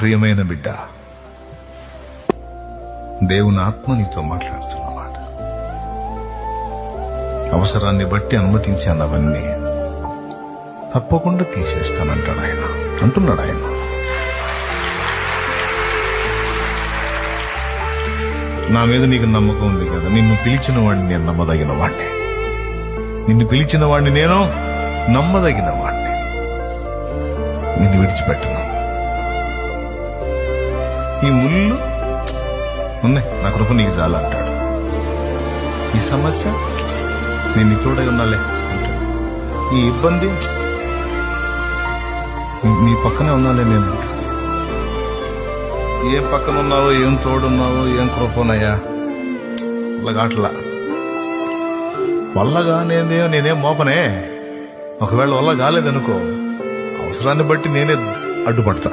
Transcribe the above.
ప్రియమైన బిడ్డ, దేవుని ఆత్మ నీతో మాట్లాడుతున్నమాట. అవసరాన్ని బట్టి అనుమతించాను అవన్నీ, తప్పకుండా తీసేస్తానంటాడు ఆయన, అంటున్నాడు ఆయన. నా మీద నీకు నమ్మకం ఉంది కదా, నిన్ను పిలిచిన వాడిని నేను నమ్మదగిన వాడిని, నిన్ను పిలిచిన వాడిని నేను నమ్మదగిన వాడిని, నిన్ను విడిచిపెట్టను. ఈ ముళ్ళు ఉన్నాయి, నా కృప నీకు చాలు అంటాడు. ఈ సమస్య నేను నీ తోడై ఉన్నాలే అంటాడు. ఈ ఇబ్బంది నీ పక్కనే ఉన్నాలే నేను అంటాడు. ఏం పక్కన ఉన్నావో, ఏం తోడున్నావో, ఏం కృపనయ్యా అట్లా వల్లగా నేనేం మోపనే. ఒకవేళ వల్ల కాలేదనుకో, అవసరాన్ని బట్టి నేనే అడ్డుపడతా.